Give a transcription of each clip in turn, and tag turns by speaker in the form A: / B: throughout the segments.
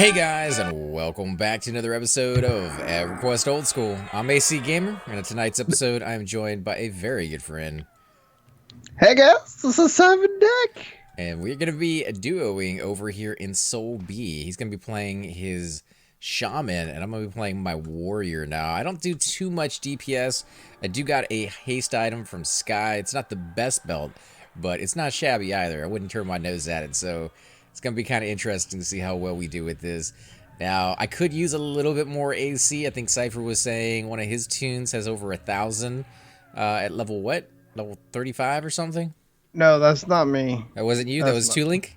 A: Hey guys, and welcome back to another episode of Everquest Old School. I'm AC Gamer, and in tonight's episode, I am joined by a very good friend,
B: Hey guys, this is Simon Deck.
A: and we're going to be duoing over here in Soul B. He's going to be playing his Shaman, and I'm going to be playing my Warrior now. I don't do too much DPS. I do got a haste item from Sky. It's not the best belt, but it's not shabby either. I wouldn't turn my nose at it, so it's going to be kind of interesting to see how well we do with this. Now, I could use a little bit more AC. I think Cypher was saying one of his tunes has over 1,000 at level what? Level 35 or something?
B: No, that's not me.
A: That wasn't you?
B: That's
A: That was
B: not-
A: Tulink?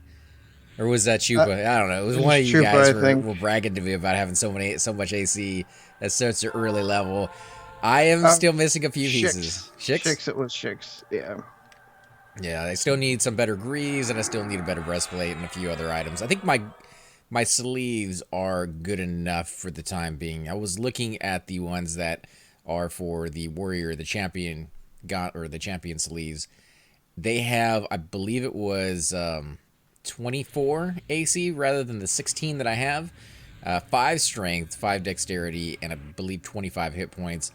A: Or was that Chupa? I don't know. It was
B: it
A: one of
B: was
A: you
B: Chupa,
A: guys
B: I think.
A: were bragging to me about having so much AC at such an early level. I am still missing a few pieces.
B: Shix, it was Shix. Yeah.
A: Yeah, I still need some better greaves, and I still need a better breastplate and a few other items. I think my sleeves are good enough for the time being. I was looking at the ones that are for the warrior, the champion the champion sleeves. They have, I believe it was 24 AC rather than the 16 that I have. 5 strength, 5 dexterity, and I believe 25 hit points,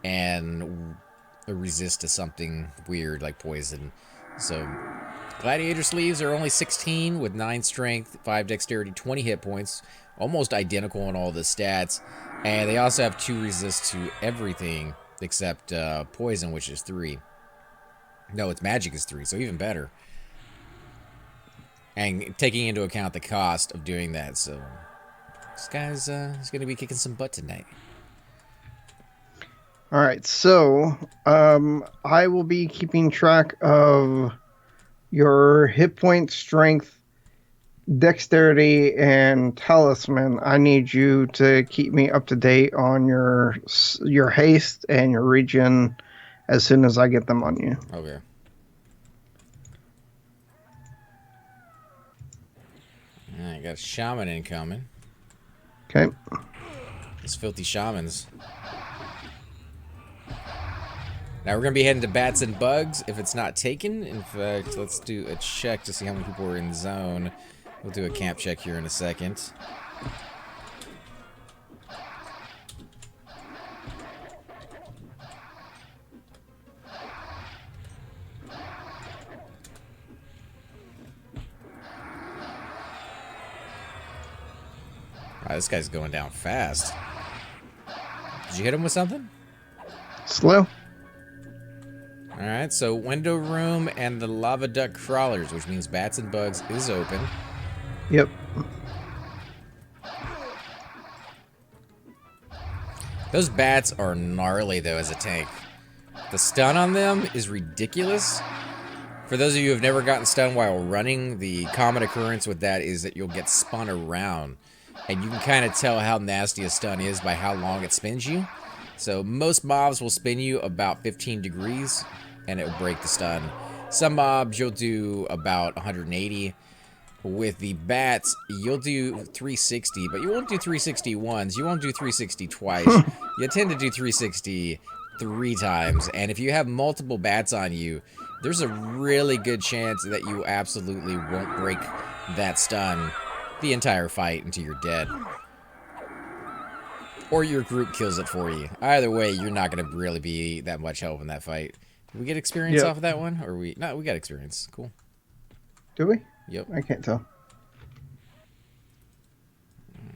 A: and a resist to something weird like poison. So, gladiator sleeves are only 16 with 9 strength, 5 dexterity, 20 hit points, almost identical in all the stats. And they also have 2 resist to everything except poison, which is 3. No, it's magic is 3, so even better. And taking into account the cost of doing that, so this guy's is going to be kicking some butt tonight.
B: All right, so I will be keeping track of your hit point, strength, dexterity, and talisman. I need you to keep me up to date on your haste and your regen as soon as I get them on you.
A: Okay. Alright, got a shaman incoming.
B: Okay.
A: These filthy shamans. Now we're going to be heading to bats and bugs if it's not taken. In fact, let's do a check to see how many people are in zone. We'll do a camp check here in a second. Wow, this guy's going down fast. Did you hit him with something?
B: Slow.
A: Alright, so window room and the lava duck crawlers, which means bats and bugs is open.
B: Yep.
A: Those bats are gnarly, though, as a tank. The stun on them is ridiculous. For those of you who have never gotten stunned while running, the common occurrence with that is that you'll get spun around. And you can kind of tell how nasty a stun is by how long it spins you. So most mobs will spin you about 15 degrees, and it will break the stun. Some mobs you'll do about 180. With the bats, you'll do 360, but you won't do 360 once. You won't do 360 twice. You tend to do 360 3 times, and if you have multiple bats on you, there's a really good chance that you absolutely won't break that stun the entire fight until you're dead. Or your group kills it for you. Either way, you're not going to really be that much help in that fight. Did we get experience off of that one? Or no, we got experience. Cool.
B: Do we?
A: Yep.
B: I can't tell.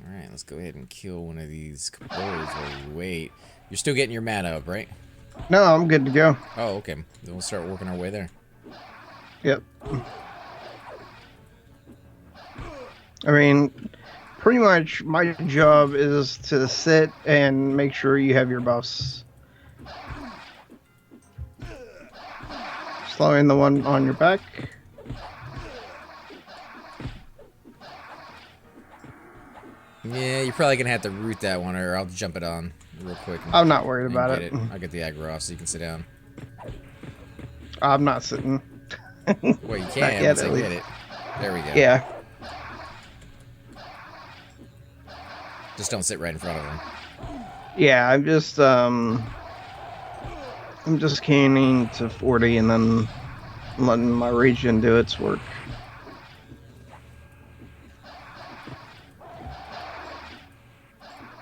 A: Alright, let's go ahead and kill one of these kobolds while we wait. You're still getting your mana up, right?
B: No, I'm good to go.
A: Oh, okay. Then we'll start working our way there.
B: Yep. I mean, pretty much my job is to sit and make sure you have your buffs. Slowing the one on your back.
A: Yeah, you're probably going to have to root that one, or I'll jump it on real quick.
B: I'm not worried about
A: get
B: it.
A: I'll get the aggro off so you can sit down.
B: I'm not sitting.
A: Well, you can
B: yet,
A: once I get it. There we go.
B: Yeah.
A: Just don't sit right in front of him.
B: Yeah, I'm just canning to 40 and then letting my regen do its work.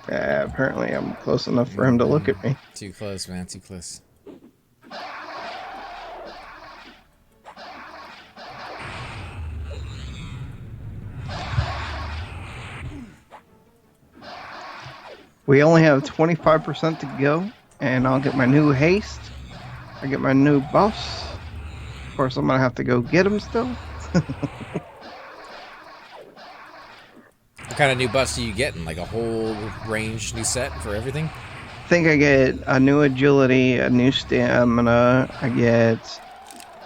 B: Apparently, I'm close enough for him to look at me.
A: Too close, man. Too close.
B: We only have 25% to go, and I'll get my new haste. I get my new buffs. Of course, I'm gonna have to go get them still.
A: What kind of new buffs are you getting? Like a whole range new set for everything?
B: I think I get a new agility, a new stamina. I get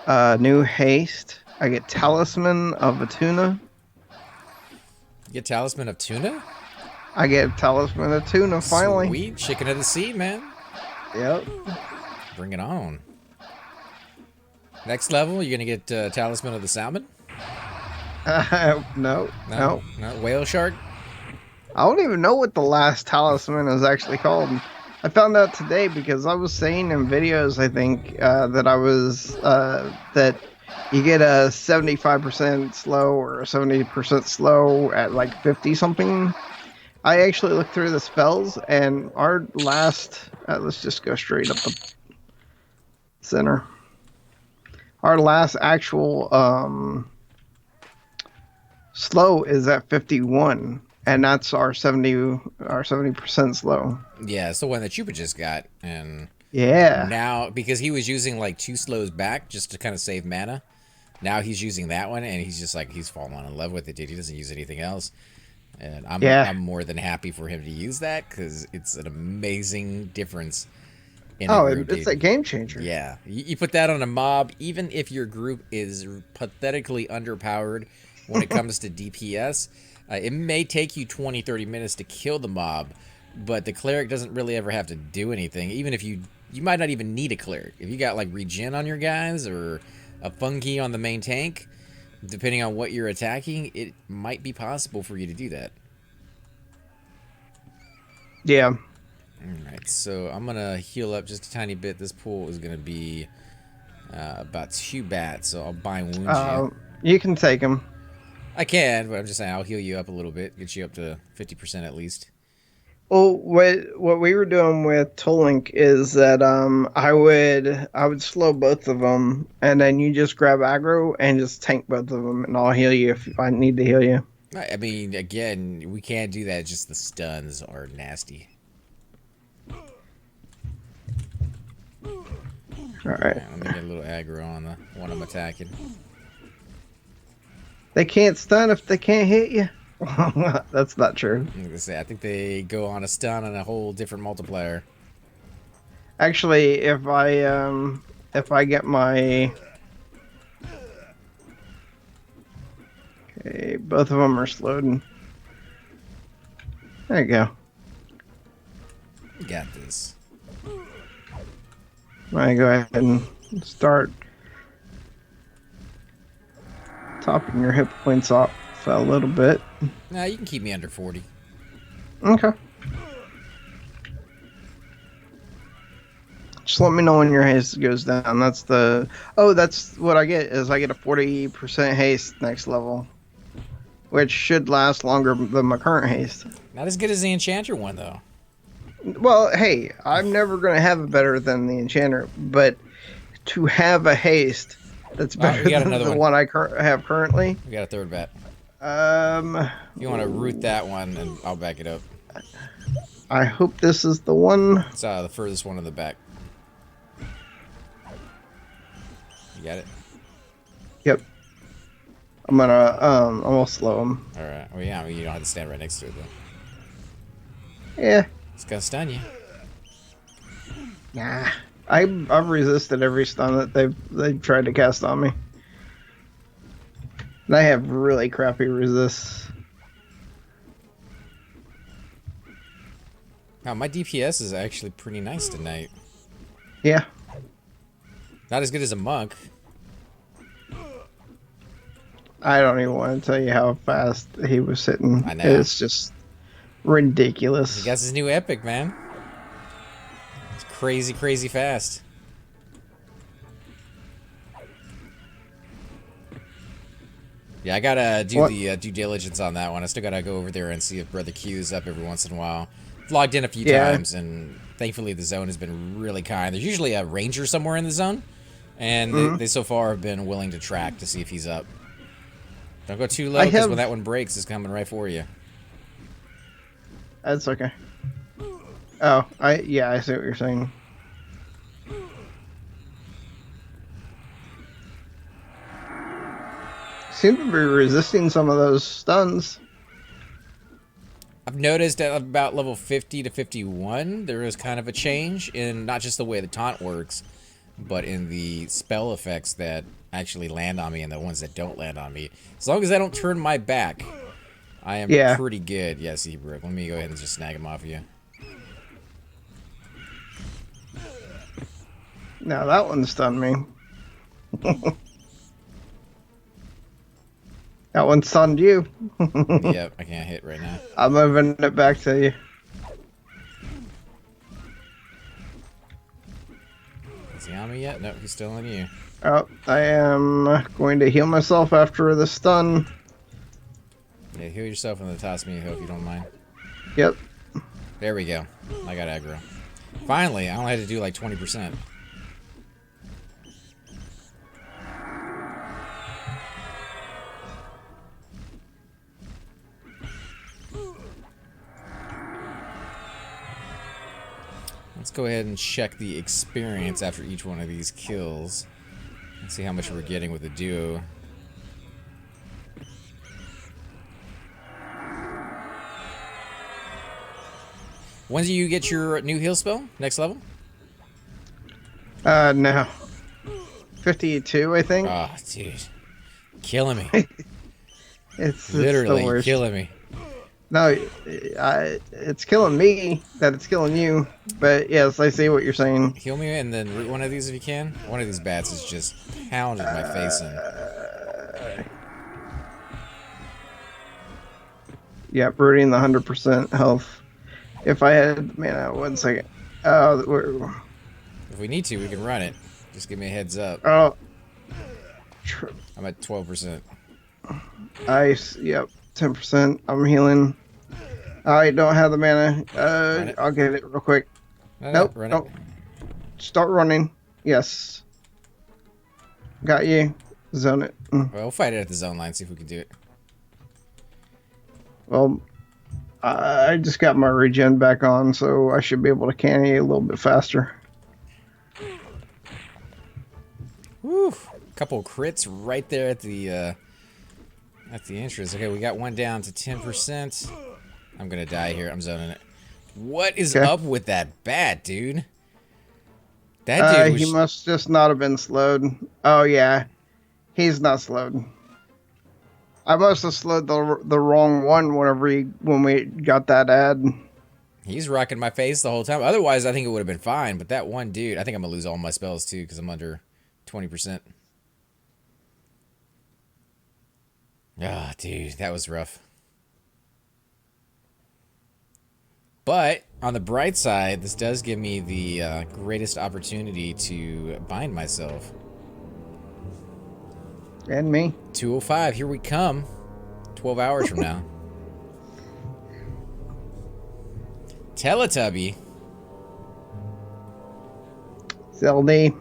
B: a new haste. I get talisman of a tuna.
A: You get Talisman of Tuna?
B: I get talisman of tuna finally.
A: Sweet. Chicken of the sea, man.
B: Yep.
A: Bring it on. Next level, you're going to get Talisman of the Salmon?
B: No.
A: No. Whale Shark?
B: I don't even know what the last talisman is actually called. I found out today because I was saying in videos, I think, that you get a 75% slow or a 70% slow at like 50 something. I actually looked through the spells, and our last, let's just go straight up the center. Our last actual slow is at 51. And that's our 70% slow.
A: Yeah, it's the one that Chupa just got. And
B: yeah,
A: now, because he was using like 2 slows back just to kind of save mana, now he's using that one, and he's just like, he's fallen in love with it, dude. He doesn't use anything else. And I'm more than happy for him to use that, because it's an amazing difference in a group,
B: it's a game changer.
A: Yeah. You put that on a mob, even if your group is pathetically underpowered when it comes to DPS, it may take you 20-30 minutes to kill the mob, but the cleric doesn't really ever have to do anything. Even if you might not even need a cleric. If you got like regen on your guys or a funky on the main tank, depending on what you're attacking, it might be possible for you to do that.
B: Yeah.
A: Alright, so I'm going to heal up just a tiny bit. This pool is going to be about 2 bats, so I'll bind wound you.
B: You can take them.
A: I can, but I'm just saying I'll heal you up a little bit, get you up to 50% at least.
B: Well, what we were doing with Tollink is that I would slow both of them, and then you just grab aggro and just tank both of them, and I'll heal you if I need to heal you.
A: I mean, again, we can't do that. Just the stuns are nasty.
B: All right.
A: Let me get a little aggro on the one I'm attacking.
B: They can't stun if they can't hit you. That's not true.
A: I'm gonna say, I think they go on a stun and a whole different multiplier.
B: Actually, if I get my okay, both of them are slowed. There you go.
A: You got this.
B: I go ahead and start topping your hit points off a little bit.
A: Nah, you can keep me under 40.
B: Okay. Just let me know when your haste goes down. That's what I get, is I get a 40% haste next level, which should last longer than my current haste.
A: Not as good as the Enchanter one, though.
B: Well, hey, I'm never going to have it better than the Enchanter, but to have a haste that's better than the one I have currently.
A: We got a third bat.
B: If
A: you want to root that one, and I'll back it up.
B: I hope this is the one.
A: It's the furthest one in the back. You got it?
B: Yep. I'm gonna slow him.
A: Alright. Well, yeah, I mean, you don't have to stand right next to it, though.
B: Yeah.
A: It's gonna stun you.
B: Nah. I've resisted every stun that they've tried to cast on me. And I have really crappy resists.
A: Wow, my DPS is actually pretty nice tonight.
B: Yeah.
A: Not as good as a monk.
B: I don't even want to tell you how fast he was hitting.
A: I know.
B: It's just ridiculous.
A: He got his new epic, man. It's crazy, crazy fast. Yeah, I gotta do the due diligence on that one. I still gotta go over there and see if Brother Q is up every once in a while. logged in a few
B: Yeah.
A: times, and thankfully the zone has been really kind. There's usually a ranger somewhere in the zone, and they so far have been willing to track to see if he's up. Don't go too low,
B: I
A: because when
B: have.
A: that one breaks, it's coming right for you.
B: That's okay. Oh, I see what you're saying. Seem to be resisting some of those stuns.
A: I've noticed at about level 50 to 51, there is kind of a change in not just the way the taunt works, but in the spell effects that actually land on me and the ones that don't land on me. As long as I don't turn my back, I am
B: Yeah.
A: pretty good. Yeah, Seabrook. Let me go ahead and just snag him off you.
B: Now that one stunned me. That one stunned you.
A: Yep, I can't hit right now.
B: I'm moving it back to you.
A: Is he on me yet? Nope, he's still on you.
B: Oh, I am going to heal myself after the stun.
A: Yeah, heal yourself and then toss me a heal if you don't mind.
B: Yep.
A: There we go. I got aggro. Finally, I only had to do like 20%. Let's go ahead and check the experience after each one of these kills. Let's see how much we're getting with the duo. When do you get your new heal spell? Next level?
B: No. 52, I think.
A: Oh, dude. Killing me.
B: It's
A: Literally
B: the worst.
A: killing me.
B: No, it's killing me that it's killing you. But yes, I see what you're saying.
A: Heal me and then root one of these if you can. One of these bats is just pounding my face in.
B: Yeah, rooting the 100% health. If I had, man, 1 second. Oh,
A: If we need to, we can run it. Just give me a heads up.
B: oh,
A: I'm at 12%.
B: ice. Yep, 10%. I'm healing. I don't have the mana. I'll get it real quick. Nope.
A: Run
B: Nope. Start running. Yes. Got you. Zone it.
A: Well, we'll fight it at the zone line, see if we can do it.
B: Well, I just got my regen back on, so I should be able to canny a little bit faster.
A: Woo! Couple crits right there at the entrance. Okay, we got one down to 10%. I'm gonna die here. I'm zoning it. What is up with that bat, dude? That dude was...
B: He must just not have been slowed. Oh yeah, he's not slowed. I must have slowed the wrong one when we got that ad.
A: He's rocking my face the whole time. Otherwise, I think it would have been fine. But that one dude, I think I'm gonna lose all my spells too because I'm under 20%. Ah, dude, that was rough. But on the bright side, this does give me the greatest opportunity to bind myself.
B: And me.
A: 2:05, here we come. 12 hours from now. Teletubby.
B: Zelda.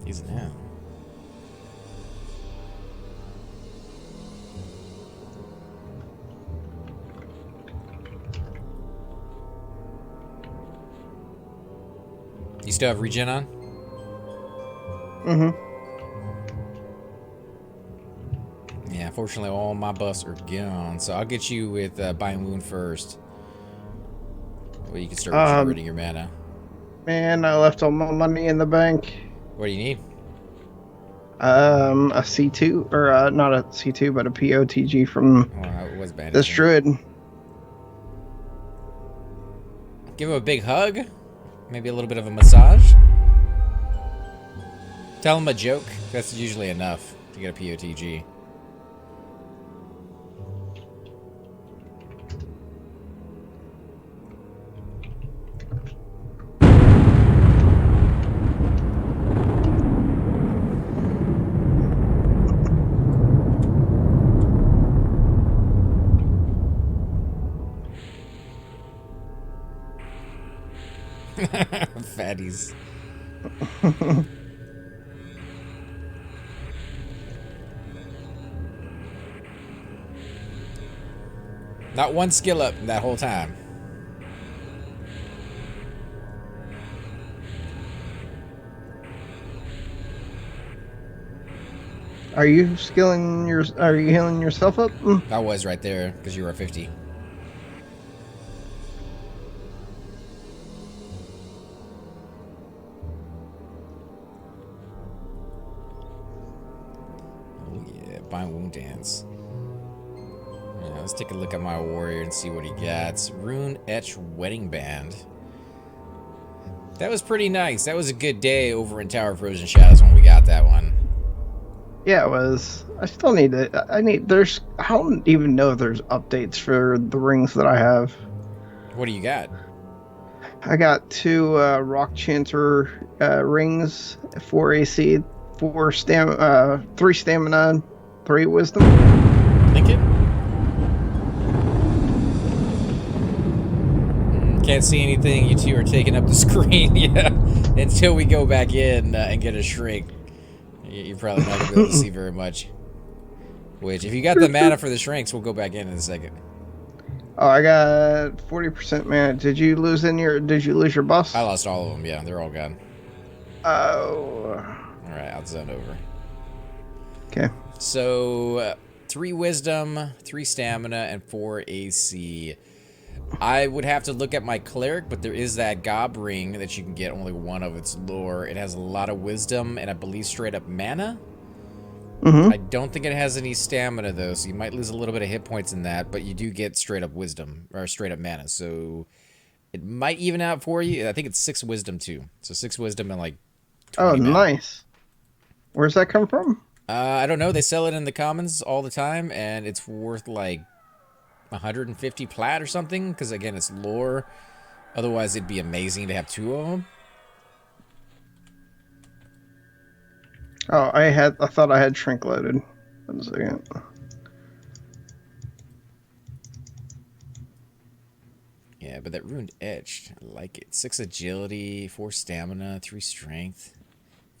A: He's now. You still have regen on?
B: Mm-hmm.
A: Yeah, unfortunately, all my buffs are gone. So I'll get you with Bind Wound first. Well, you can start regenerating your mana.
B: Man, I left all my money in the bank.
A: What do you need?
B: A C2, or not a C2, but a POTG from
A: it was bad.
B: this druid.
A: Give him a big hug. Maybe a little bit of a massage. Tell him a joke. That's usually enough to get a POTG. fatties. Not one skill up that whole time.
B: Are you Are you healing yourself up?
A: I was right there because you were at 50. Oh yeah, Bind Wound Dance. Yeah, let's take a look at my warrior and see what he got. Rune Etch Wedding Band. That was pretty nice. That was a good day over in Tower of Frozen Shadows when we got that one.
B: Yeah, it was. I still need to. There's. I don't even know if there's updates for the rings that I have.
A: What do you got?
B: I got 2 Rock Chanter rings, 4 AC, 3 stamina, 3 wisdom.
A: Link it? Can't see anything. You two are taking up the screen. Yeah. Until we go back in and get a shrink. You're probably not going to be able to see very much. Which, if you got the mana for the shrinks, we'll go back in a second.
B: Oh, I got 40% mana. Did you lose your buffs?
A: I lost all of them. Yeah, they're all gone.
B: Oh.
A: All right, I'll zone over.
B: Okay.
A: So, 3 wisdom, 3 stamina, and 4 AC. I would have to look at my cleric, but there is that gob ring that you can get only one of its lore. It has a lot of wisdom and I believe straight up mana. I don't think it has any stamina though, so you might lose a little bit of hit points in that, but you do get straight up wisdom or straight up mana, so it might even out for you. I think it's 6 wisdom too, so 6 wisdom and like 20 mana.
B: Nice. Where's that come from?
A: I don't know. They sell it in the commons all the time, and it's worth like 150 plat or something, because again, it's lore. Otherwise, it'd be amazing to have 2 of them.
B: Oh, I thought I had shrink loaded. 1 second.
A: Yeah, but that Ruined Etched, I like it. 6 agility, 4 stamina, 3 strength,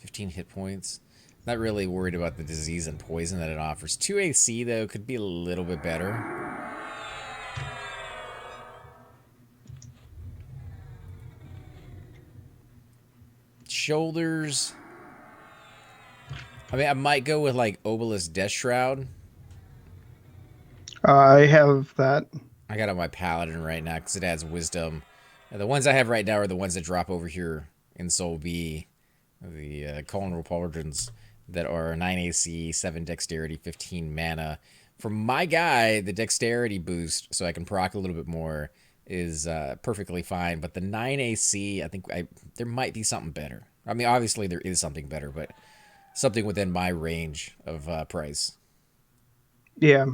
A: 15 hit points. Not really worried about the disease and poison that it offers. 2 AC, though, could be a little bit better. Shoulders. I mean, I might go with, like, Obelisk Death Shroud.
B: I have that.
A: I got on my Paladin right now because it adds wisdom. Now, the ones I have right now are the ones that drop over here in Soul B. The Colonel Pauldrons that are 9 AC, 7 Dexterity, 15 mana. For my guy, the Dexterity boost, so I can proc a little bit more, is perfectly fine. But the 9 AC, I think there might be something better. I mean, obviously there is something better, but something within my range of price.
B: Yeah.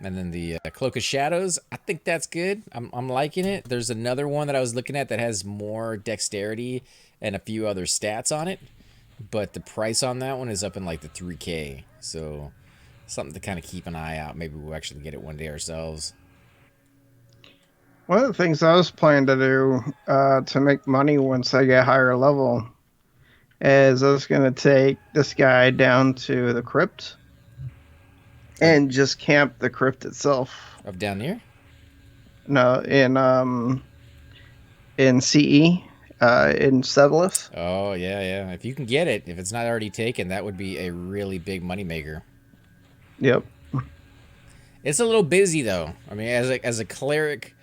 A: And then the Cloak of Shadows, I think that's good. I'm liking it. There's another one that I was looking at that has more dexterity and a few other stats on it. But the price on that one is up in like the 3K. So something to kind of keep an eye out. Maybe we'll actually get it one day ourselves.
B: One of the things I was planning to do to make money once I get higher level is I was going to take this guy down to the crypt and just camp the crypt itself.
A: Up down here?
B: No, in CE, in Severus.
A: Oh, yeah. If you can get it, if it's not already taken, that would be a really big moneymaker.
B: Yep.
A: It's a little busy, though. I mean, as a cleric,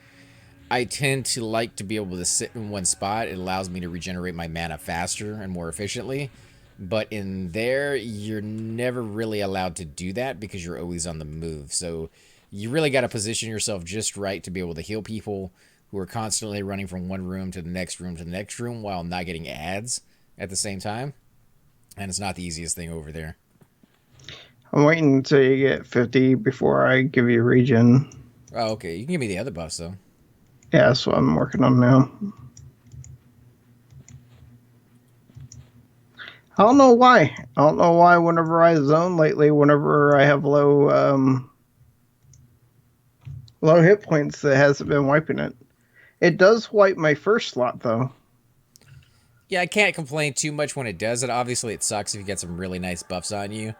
A: I tend to like to be able to sit in one spot. It allows me to regenerate my mana faster and more efficiently. But in there, you're never really allowed to do that because you're always on the move. So you really got to position yourself just right to be able to heal people who are constantly running from one room to the next room to the next room while not getting ads at the same time. And it's not the easiest thing over there.
B: I'm waiting until you get 50 before I give you regen.
A: Oh, okay. You can give me the other buffs, though.
B: Yeah, that's what I'm working on now. I don't know why. I don't know why whenever I zone lately, whenever I have low hit points, it hasn't been wiping it. It does wipe my first slot, though.
A: Yeah, I can't complain too much when it does it. Obviously, it sucks if you get some really nice buffs on you.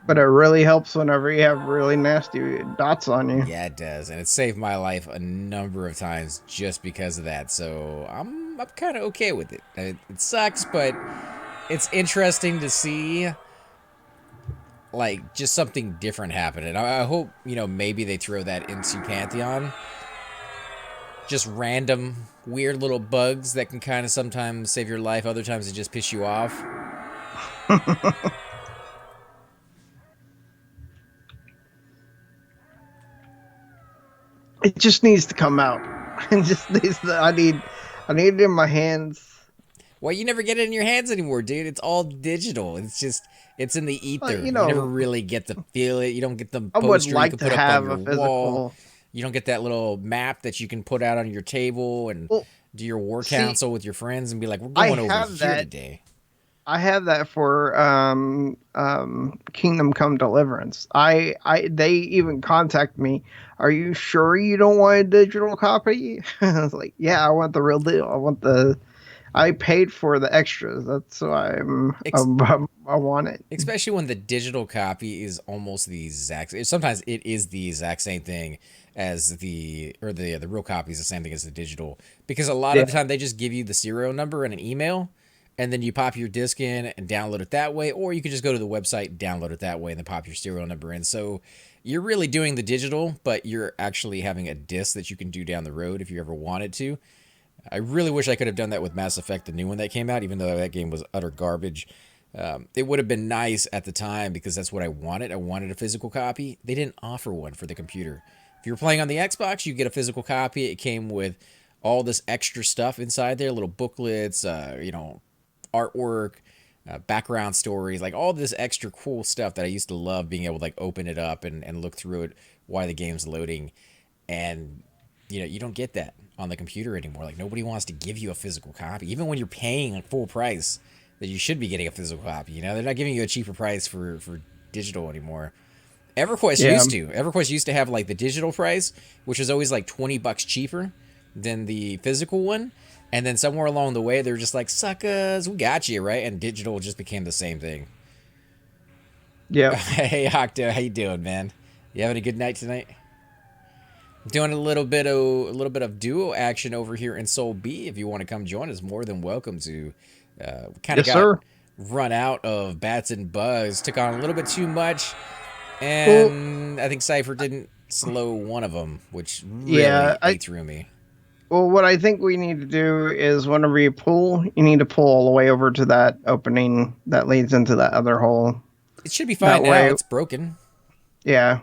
B: But it really helps whenever you have really nasty dots on you.
A: Yeah, it does, and it saved my life a number of times just because of that. So I'm kind of okay with it. It sucks, but it's interesting to see like just something different happen. And I hope maybe they throw that into Pantheon. Just random weird little bugs that can kind of sometimes save your life. Other times it just piss you off.
B: It just needs to come out. It just needs to, I need it in my hands.
A: Well, you never get it in your hands anymore, dude. It's all digital. It's in the
B: But
A: ether. You never really get to feel it. You don't get the
B: I would
A: poster you
B: like
A: can
B: to
A: put up on
B: have
A: your
B: a
A: wall.
B: physical.
A: You don't get that little map that you can put out on your table and
B: Well,
A: do your war
B: see,
A: council with your friends and be like, we're
B: I
A: going over
B: have
A: here
B: that.
A: today.
B: I have that for Kingdom Come Deliverance. They even contact me. Are you sure you don't want a digital copy? I was like, yeah, I want the real deal. I want the. I paid for the extras. That's why
A: Ex-
B: I want it.
A: Especially when the digital copy is almost the exact. Sometimes it is the exact same thing as the real copy is the same thing as the digital, because a lot
B: Yeah,
A: of the time they just give you the serial number and an email, and then you pop your disc in and download it that way, or you could just go to the website, download it that way, and then pop your serial number in. So you're really doing the digital, but you're actually having a disc that you can do down the road if you ever wanted to. I really wish I could have done that with Mass Effect, the new one that came out, even though that game was utter garbage. It would have been nice at the time because that's what I wanted. I wanted a physical copy. They didn't offer one for the computer. If you were playing on the Xbox, you get a physical copy. It came with all this extra stuff inside there, little booklets, artwork, background stories, like all this extra cool stuff that I used to love being able to like open it up and look through it while the game's loading. And you don't get that on the computer anymore. Like nobody wants to give you a physical copy, even when you're paying like full price. That you should be getting a physical copy. They're not giving you a cheaper price for digital anymore.
B: yeah,
A: Everquest used to have like the digital price, which was always like $20 cheaper than the physical one. And then somewhere along the way, they're just like, suckers, we got you, right? And digital just became the same thing.
B: yeah.
A: Hey, Octo, how you doing, man? You having a good night tonight? Doing a little bit of duo action over here in Soul B. If you want to come join us, more than welcome to. Kind of
B: Yes,
A: got
B: sir.
A: run out of bats and bugs. Took on a little bit too much,
B: Well,
A: and I think Cypher didn't slow one of them, which
B: yeah.
A: really ate through me.
B: Well, what I think we need to do is whenever you pull, you need to pull all the way over to that opening that leads into that other hole.
A: It should be fine
B: That
A: now.
B: way,
A: It's broken.
B: yeah.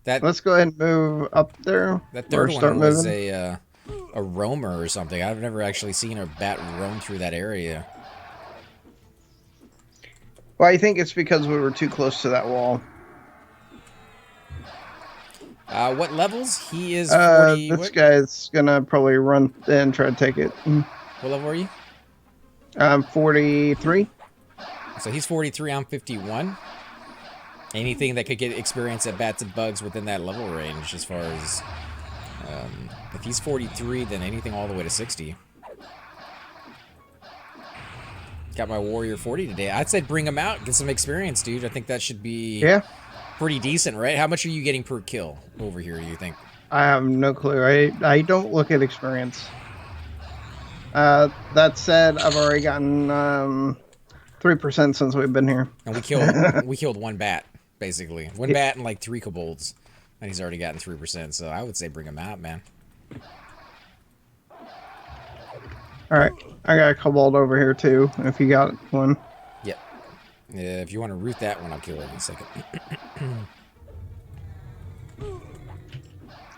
A: That
B: Let's go ahead and move up there
A: that
B: or
A: third
B: start
A: one was
B: moving.
A: a roamer or something. I've never actually seen a bat roam through that area.
B: Well, I think it's because we were too close to that wall.
A: What levels? He is 40.
B: This
A: What?
B: guy's gonna probably run and try to take it.
A: What level are you?
B: 43.
A: So he's 43. I'm 51. Anything that could get experience at bats and bugs within that level range, as far as if he's 43, then anything all the way to 60. Got my warrior 40 today. I'd say bring him out, get some experience, dude. I think that should be
B: Yeah,
A: pretty decent, right? How much are you getting per kill over here, do you think?
B: I have no clue. I don't look at experience. That said, I've already gotten 3% since we've been here.
A: And we killed one bat, basically. One bat and like 3 kobolds. And he's already gotten 3%, so I would say bring him out, man.
B: All right, I got a kobold over here too. If you got one,
A: Yep. Yeah, if you want to root that one, I'll kill it in a second.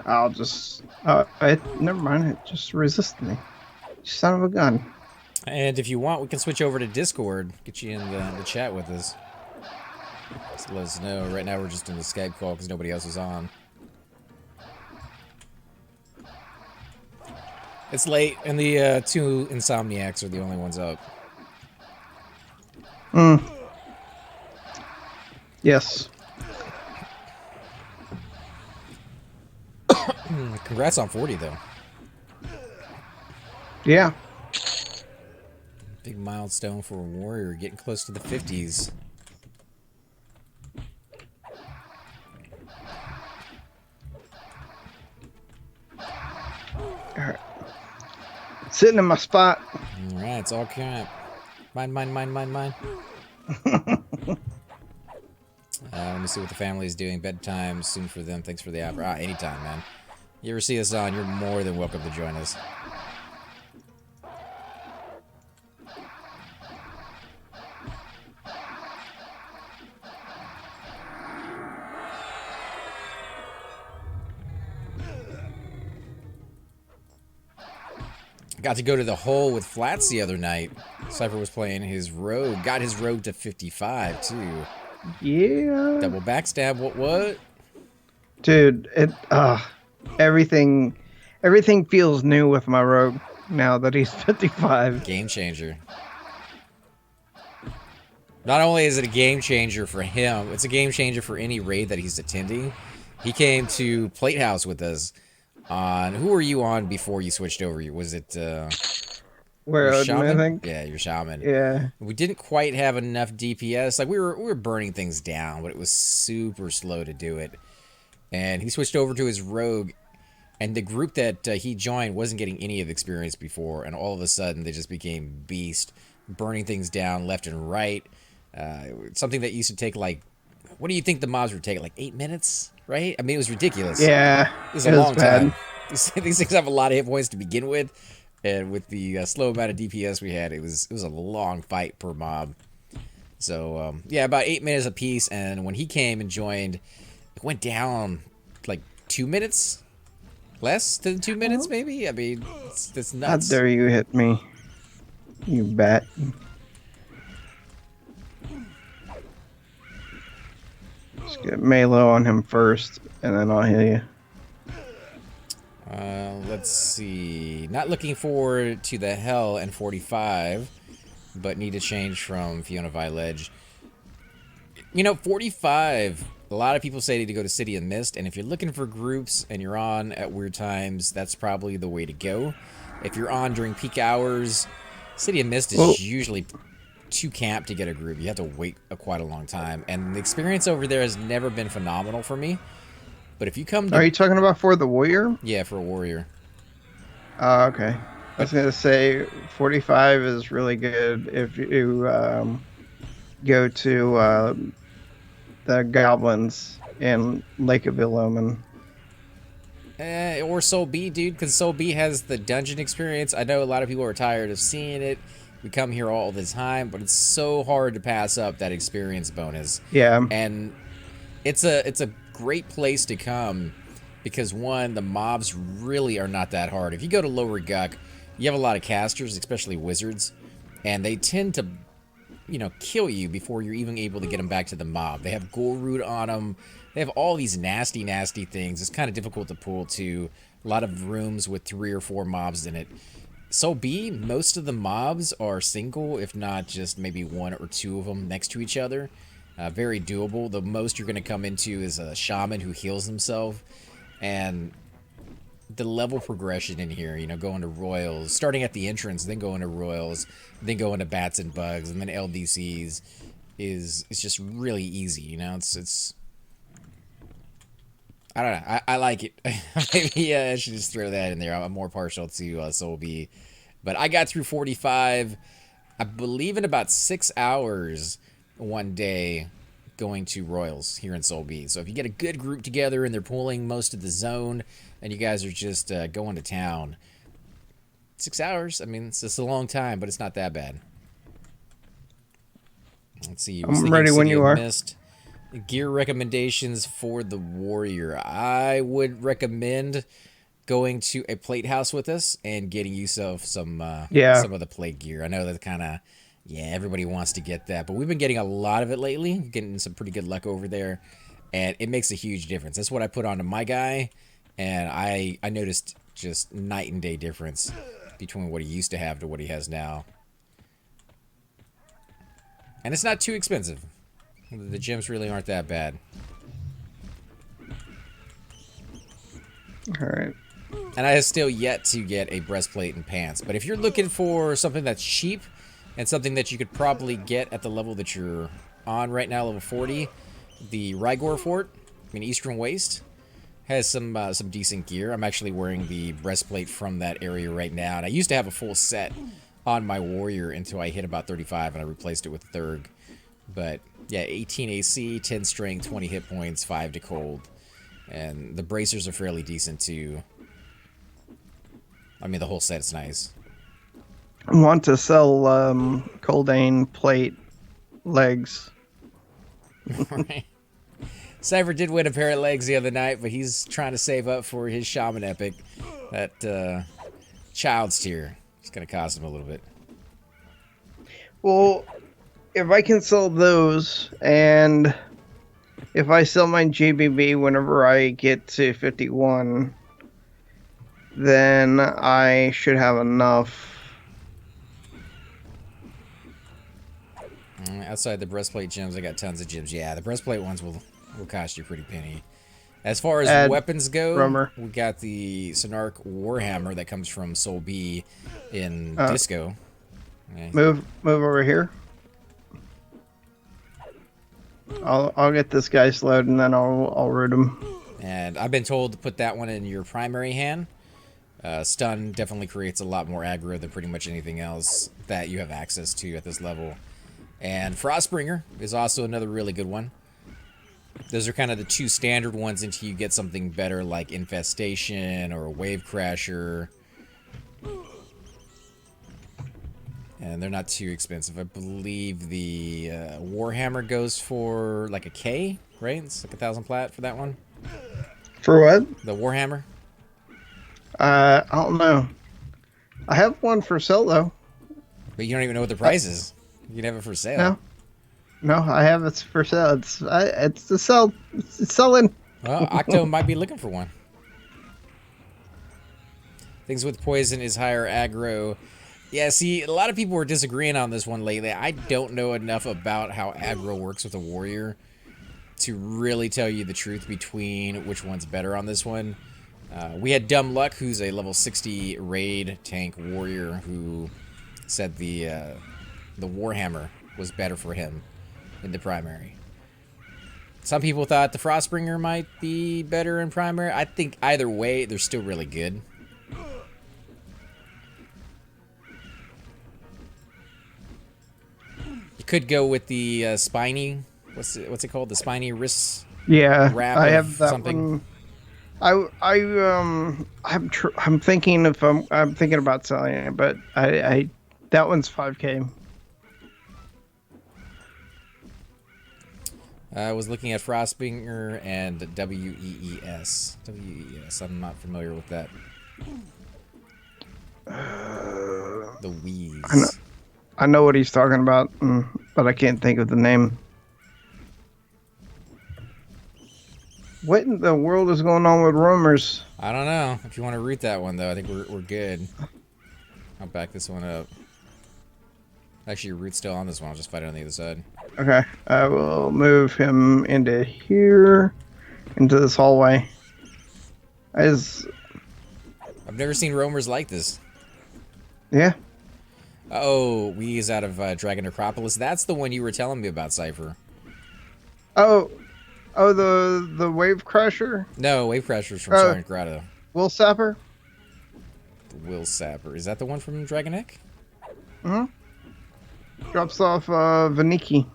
B: I'll just. Never mind. It just resisted me. Son of a gun.
A: And if you want, we can switch over to Discord. Get you in the chat with us. Just let us know. Right now we're just in the Skype call because nobody else is on. It's late, and the 2 insomniacs are the only ones up.
B: Yes.
A: Congrats on 40, though.
B: Yeah.
A: Big milestone for a warrior, getting close to the 50s.
B: Alright. Sitting in my spot.
A: Alright, it's all camp. Mine. Let me see what the family is doing. Bedtime soon for them. Thanks for the offer. Anytime, man. You ever see us on, you're more than welcome to join us. Got to go to the hole with Flats the other night. Cypher was playing his rogue. Got his rogue to 55, too.
B: Yeah.
A: Double backstab, what?
B: Dude, everything feels new with my rogue now that he's 55.
A: Game changer. Not only is it a game changer for him, it's a game changer for any raid that he's attending. He came to Plate House with us on... Who were you on before you switched over? Was it...
B: Where
A: shaman?
B: I think?
A: Yeah, your shaman.
B: Yeah.
A: We didn't quite have enough DPS. Like, we were burning things down, but it was super slow to do it. And he switched over to his rogue, and the group that he joined wasn't getting any of the experience before, and all of a sudden they just became beast, burning things down left and right. Something that used to take, like, what do you think the mobs would take? Like 8 minutes, right? I mean, it was ridiculous.
B: Yeah.
A: It was a long time. These things have a lot of hit points to begin with, and with the slow amount of DPS we had, it was a long fight per mob. So, yeah, about 8 minutes apiece, and when he came and joined... It went down like 2 minutes, less than 2 minutes, maybe. I mean, it's nuts.
B: How dare you hit me, you bat! Just get melee on him first, and then I'll hit you.
A: Let's see. Not looking forward to the hell and 45, but need to change from Fiona Viledge. You know, 45. A lot of people say to go to City of Mist, and if you're looking for groups and you're on at weird times, that's probably the way to go. If you're on during peak hours, City of Mist is usually too camp to get a group. You have to wait quite a long time, and the experience over there has never been phenomenal for me. But if you come to...
B: Are you talking about for the warrior?
A: Yeah, for a warrior.
B: Okay. I was going to say 45 is really good if you go to... the goblins in Lake of Illumin.
A: Or Soul B, dude, because Soul B has the dungeon experience. I know a lot of people are tired of seeing it. We come here all the time, but it's so hard to pass up that experience bonus.
B: Yeah.
A: And it's a great place to come because, one, the mobs really are not that hard. If you go to Lower Guck, you have a lot of casters, especially wizards, and they tend to... kill you before you're even able to get them back to the mob. They have ghoul root on them. They have all these nasty, nasty things. It's kind of difficult to pull to. A lot of rooms with 3 or 4 mobs in it. So B, most of the mobs are single, if not just maybe 1 or 2 of them next to each other. Very doable. The most you're going to come into is a shaman who heals himself. And the level progression in here, going to royals, starting at the entrance, then going to royals, then going to bats and bugs, and then LDCs is just really easy. It's I don't know. I like it. Maybe I should just throw that in there. I'm more partial to Soul B, but I got through 45, I believe, in about 6 hours one day, going to royals here in Soul B. So if you get a good group together and they're pulling most of the zone, and you guys are just going to town, 6 hours. I mean, it's just a long time, but it's not that bad. Let's see.
B: I'm ready when you are.
A: Missed. Gear recommendations for the warrior. I would recommend going to a plate house with us and getting yourself some of the plate gear. I know that kind of, everybody wants to get that, but we've been getting a lot of it lately, getting some pretty good luck over there, and it makes a huge difference. That's what I put onto my guy, and I noticed just night and day difference between what he used to have to what he has now. And it's not too expensive. The gems really aren't that bad.
B: All right.
A: And I have still yet to get a breastplate and pants. But if you're looking for something that's cheap And something that you could probably get at the level that you're on right now, level 40, the Rygor Fort, Eastern Waste, has some decent gear. I'm actually wearing the breastplate from that area right now, and I used to have a full set on my warrior until I hit about 35, and I replaced it with the Thurg. But yeah, 18 AC, 10 strength, 20 hit points, 5 to cold, and the bracers are fairly decent too. I mean, the whole set's nice.
B: I want to sell Coldane plate legs.
A: Right. Cypher did win a pair of legs the other night, but he's trying to save up for his Shaman Epic. That Child's Tier. It's going to cost him a little bit.
B: Well, if I can sell those, and if I sell my JBB whenever I get to 51, then I should have enough.
A: Outside the breastplate gems, I got tons of gems. Yeah, the breastplate ones will cost you a pretty penny. As far as weapons go, we got the Sonarch Warhammer that comes from Soul B in Disco. Yeah.
B: Move over here. I'll get this guy slowed and then I'll root him.
A: And I've been told to put that one in your primary hand. Stun definitely creates a lot more aggro than pretty much anything else that you have access to at this level. And Frostbringer is also another really good one. Those are kind of the two standard ones until you get something better like Infestation or Wave Crasher. And they're not too expensive. I believe the Warhammer goes for like a K, right? It's like 1,000 plat for that one.
B: For what?
A: The Warhammer.
B: I don't know. I have one for sale though.
A: But you don't even know what the price is. You can have it for sale.
B: No, I have it for sale. It's to sell. It's selling.
A: Well, Octo might be looking for one. Things with poison is higher aggro. Yeah, see, a lot of people were disagreeing on this one lately. I don't know enough about how aggro works with a warrior to really tell you the truth between which one's better on this one. We had Dumb Luck, who's a level 60 raid tank warrior, who said the Warhammer was better for him in the primary. Some people thought the Frostbringer might be better in primary. I think either way, they're still really good. You could go with the spiny. What's it called? The spiny wrist.
B: Yeah,
A: wrap
B: I have that
A: something.
B: one. I'm thinking if I'm thinking about selling it, but I that one's 5K.
A: I was looking at Frostbringer and WEES. WEES. I'm not familiar with that. The Wheeze.
B: I know what he's talking about, but I can't think of the name. What in the world is going on with roamers?
A: I don't know. If you want to root that one, though, I think we're good. I'll back this one up. Actually, your root's still on this one. I'll just fight it on the other side.
B: Okay, I will move him into here, into this hallway.
A: I've never seen roamers like this.
B: Yeah.
A: Oh, we is out of Dragon Necropolis. That's the one you were telling me about, Cypher.
B: Oh, the Wave Crusher?
A: No, Wave Crusher's from Silent Grotto.
B: Will Sapper?
A: The Will Sapper. Is that the one from Dragon Neck?
B: Mm-hmm. Drops off Vaniki.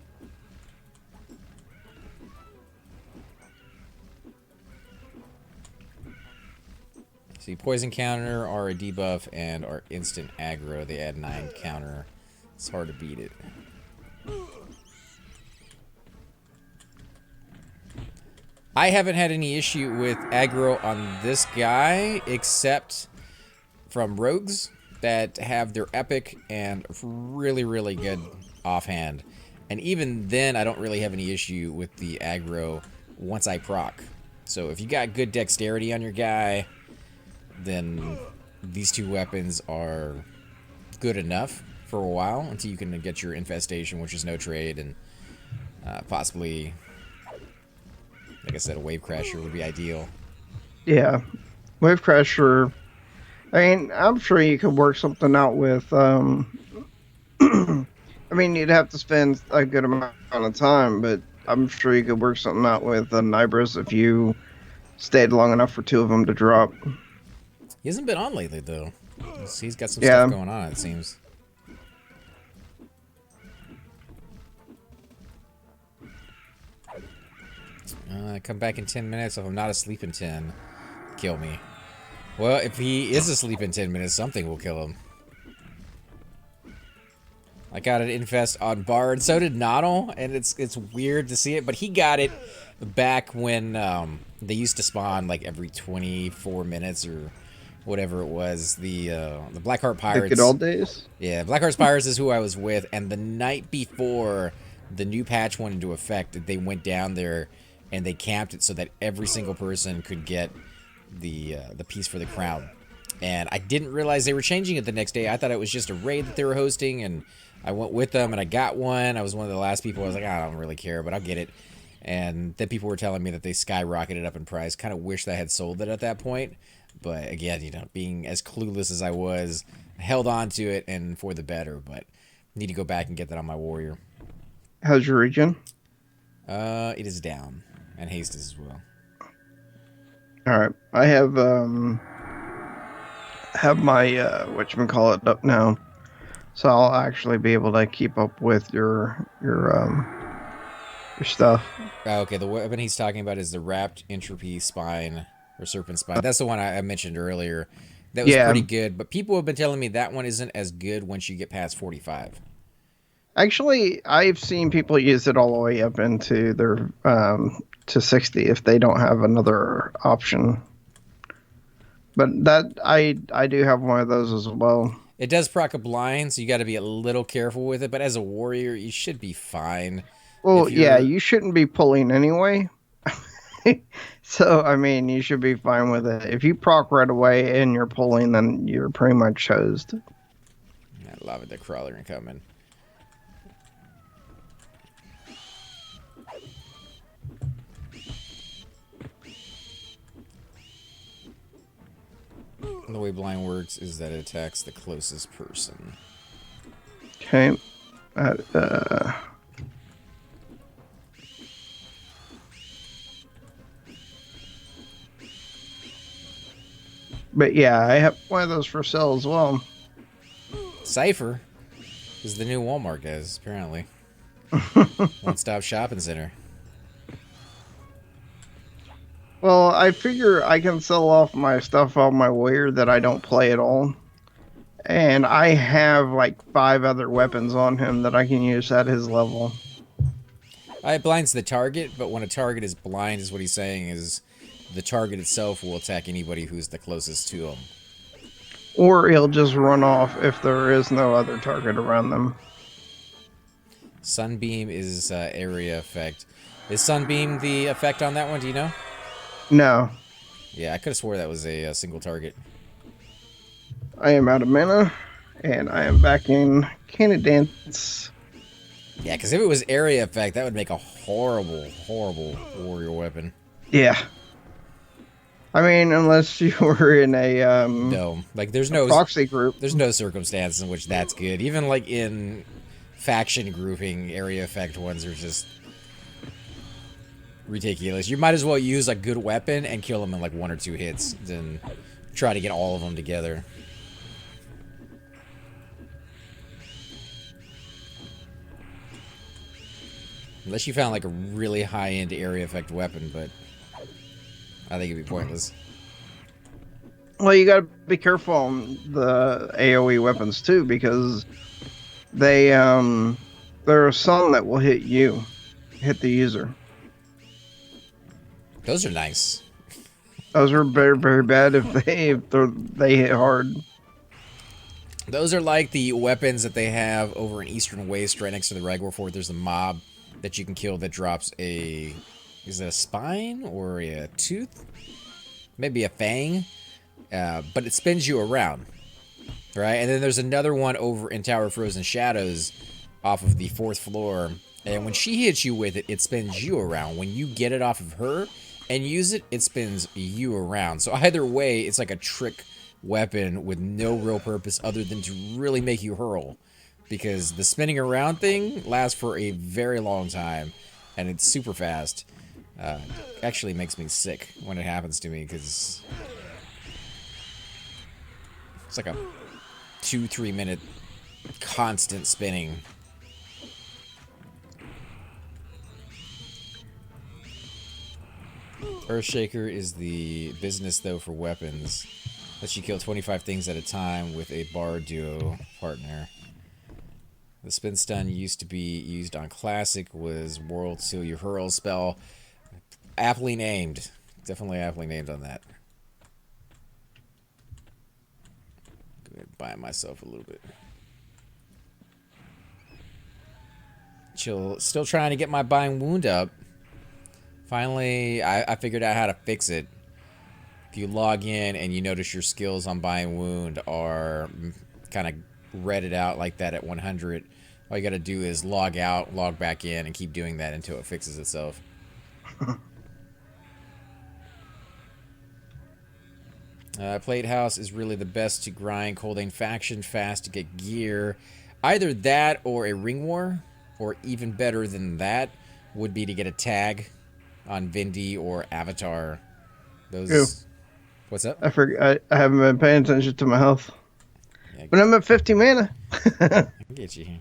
A: See, poison counter are a debuff and are instant aggro. They add 9 counter. It's hard to beat it. I haven't had any issue with aggro on this guy, except from rogues that have their epic and really, really good offhand. And even then, I don't really have any issue with the aggro once I proc. So if you got good dexterity on your guy, then these two weapons are good enough for a while until you can get your infestation, which is no trade, and possibly, like I said, a Wave Crasher would be ideal.
B: Yeah, Wave Crasher. I mean, I'm sure you could work something out with I mean, you'd have to spend a good amount of time, but I'm sure you could work something out with Nibris if you stayed long enough for two of them to drop.
A: He hasn't been on lately, though. He's got some stuff
B: Yeah.
A: going on, it seems. Come back in 10 minutes. If I'm not asleep in 10, kill me. Well, if he is asleep in 10 minutes, something will kill him. I got an infest on Bard. So did Noddle, and it's weird to see it, but he got it back when they used to spawn like every 24 minutes or whatever it was. The Blackheart Pirates.
B: The good old days?
A: Yeah, Blackheart Pirates is who I was with, and the night before the new patch went into effect, they went down there and they camped it so that every single person could get the piece for the crown. And I didn't realize they were changing it the next day. I thought it was just a raid that they were hosting, and I went with them and I got one. I was one of the last people. I was like, I don't really care, but I'll get it. And then people were telling me that they skyrocketed up in price. Kind of wished I had sold it at that point. But again, you know, being as clueless as I was, I held on to it and for the better. But need to go back and get that on my warrior.
B: How's your region?
A: It is down. And haste is as well.
B: Alright. I have my whatchamacallit up now. So I'll actually be able to keep up with your stuff.
A: Okay, the weapon he's talking about is the Wrapped Entropy Spine, or Serpent Spine. That's the one I mentioned earlier. That was pretty good, but people have been telling me that one isn't as good once you get past 45.
B: Actually, I've seen people use it all the way up into their to 60 if they don't have another option. But that I do have one of those as well.
A: It does proc a blind, so you got to be a little careful with it. But as a warrior, you should be fine.
B: Well, yeah, you shouldn't be pulling anyway. So, I mean, you should be fine with it. If you proc right away and you're pulling, then you're pretty much hosed.
A: I love it, the crawler incoming. The way blind works is that it attacks the closest person.
B: Okay. But yeah, I have one of those for sale as well.
A: Cypher is the new Walmart, guys, apparently. One-stop shopping center.
B: Well, I figure I can sell off my stuff on my warrior that I don't play at all. And I have like 5 other weapons on him that I can use at his level.
A: It blinds the target, but when a target is blind, is what he's saying is the target itself will attack anybody who's the closest to him.
B: Or he'll just run off if there is no other target around them.
A: Sunbeam is area effect. Is Sunbeam the effect on that one? Do you know?
B: No.
A: Yeah, I could have swore that was a single target.
B: I am out of mana, and I am back in Canadance.
A: Yeah, because if it was area effect, that would make a horrible, horrible warrior weapon.
B: Yeah. I mean, unless you were in a
A: no, like there's no
B: proxy group.
A: There's no circumstance in which that's good. Even like in faction grouping, area effect ones are just ridiculous. You might as well use a good weapon and kill them in like 1 or 2 hits than try to get all of them together. Unless you found like a really high-end area effect weapon, but I think it'd be pointless.
B: Well, you gotta be careful on the AoE weapons too, because they there are some that will hit you, hit the user.
A: Those are nice.
B: Those are very, very bad if they hit hard.
A: Those are like the weapons that they have over in Eastern Waste, right next to the Ragwar Fort. There's a mob that you can kill that drops a... Is it a spine or a tooth? Maybe a fang. But it spins you around. Right? And then there's another one over in Tower of Frozen Shadows off of the 4th floor. And when she hits you with it, it spins you around. When you get it off of her and use it, it spins you around. So either way, it's like a trick weapon with no real purpose other than to really make you hurl. because the spinning around thing lasts for a very long time, and it's super fast. Actually makes me sick when it happens to me, because it's like a 2-3 minute constant spinning. Earthshaker is the business, though, for weapons. Lets you kill 25 things at a time with a bar duo partner. The spin stun used to be used on classic, was world till you hurl spell. Aptly named. Definitely aptly named on that. Go ahead and buy myself a little bit. Still trying to get my buying wound up. Finally, I figured out how to fix it. If you log in and you notice your skills on buying wound are kind of redded out like that at 100, all you got to do is log out, log back in, and keep doing that until it fixes itself. Plate House is really the best to grind Coldane faction fast to get gear. Either that or a Ring War, or even better than that would be to get a tag on Vindy or Avatar. Those.
B: Ew.
A: What's up?
B: I forgot. I haven't been paying attention to my health.
A: Yeah,
B: But I'm at 50 mana.
A: I can get you here.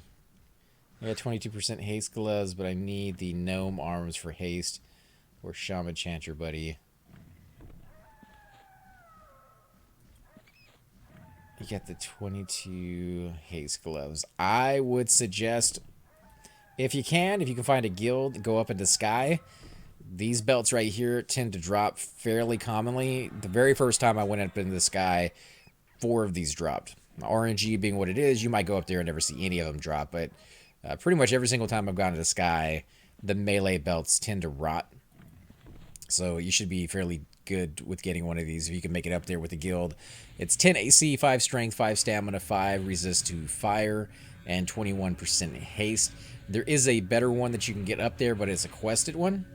A: I got 22% haste gloves, but I need the gnome arms for haste or shaman chanter, buddy. You got the 22 haste gloves. I would suggest, if you can find a guild, go up into Sky. These belts right here tend to drop fairly commonly. The very first time I went up into the Sky, 4 of these dropped. RNG being what it is, you might go up there and never see any of them drop, but pretty much every single time I've gone to the Sky, the melee belts tend to rot. So you should be fairly good with getting one of these if you can make it up there with the guild. It's 10 AC, 5 strength, 5 stamina, 5 resist to fire, and 21% haste. There is a better one that you can get up there, but it's a quested one.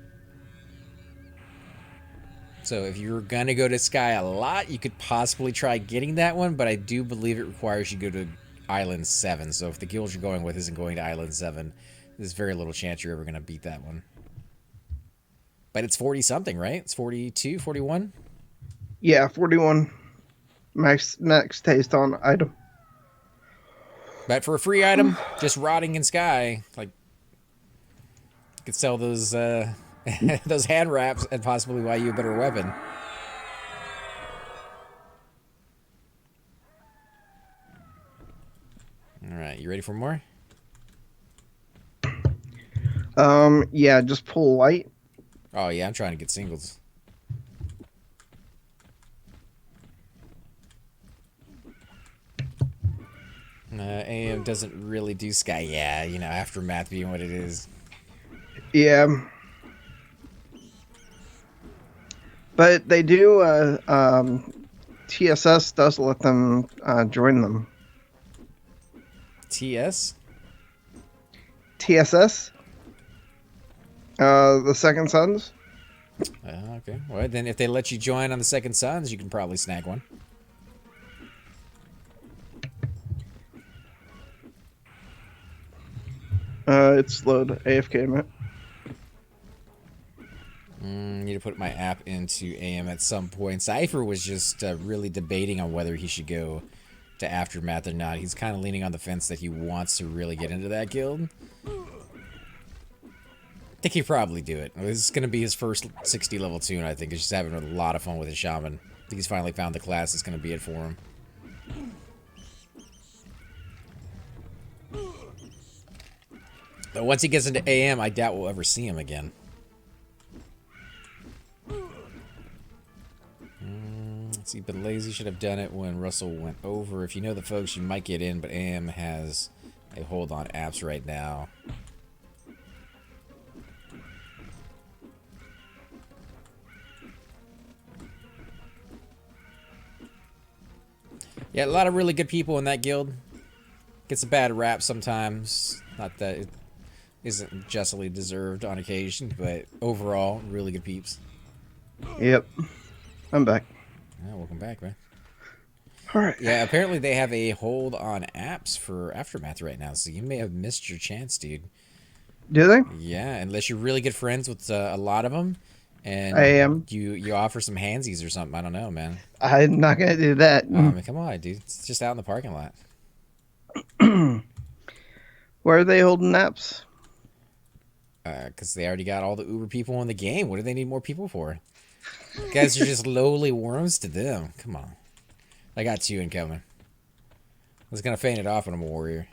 A: So if you're going to go to Sky a lot, you could possibly try getting that one, but I do believe it requires you go to Island 7. So if the guild you're going with isn't going to Island 7, there's very little chance you're ever going to beat that one. But it's 40-something, right? It's 42, 41?
B: Yeah, 41. Max taste on item.
A: But for a free item, just rotting in Sky, like, you could sell those those hand wraps and possibly buy you a better weapon. All right, you ready for more?
B: Yeah, just pull light.
A: Oh yeah, I'm trying to get singles. AM doesn't really do Sky. Yeah, you know, Aftermath being what it is.
B: Yeah. But they do, TSS does let them join them.
A: TS?
B: TSS? The Second Sons?
A: Okay. Well, then if they let you join on the Second Sons, you can probably snag one.
B: It's slowed. AFK, man.
A: Need to put my app into AM at some point. Cypher was just really debating on whether he should go to Aftermath or not. He's kind of leaning on the fence that he wants to really get into that guild. I think he'd probably do it. This is going to be his first 60 level tune, I think. He's just having a lot of fun with his shaman. I think he's finally found the class that's going to be it for him. But once he gets into AM, I doubt we'll ever see him again. Let's see, but Lazy should have done it when Russell went over. If you know the folks, you might get in, but AM has a hold on apps right now. Yeah, a lot of really good people in that guild. Gets a bad rap sometimes. Not that it isn't justly deserved on occasion, but overall, really good peeps.
B: Yep. I'm back.
A: Yeah, welcome back, man.
B: All right.
A: Yeah, apparently they have a hold on apps for Aftermath right now, so you may have missed your chance, dude.
B: Do they?
A: Yeah, unless you're really good friends with a lot of them,
B: I
A: and
B: am.
A: you offer some handsies or something. I don't know, man.
B: I'm not gonna do that.
A: I mean, come on, dude. It's just out in the parking lot.
B: Where are they holding naps?
A: Because they already got all the Uber people in the game. What do they need more people for? You guys are just lowly worms to them. Come on. I got two incoming. I was gonna feign it off when I'm a warrior.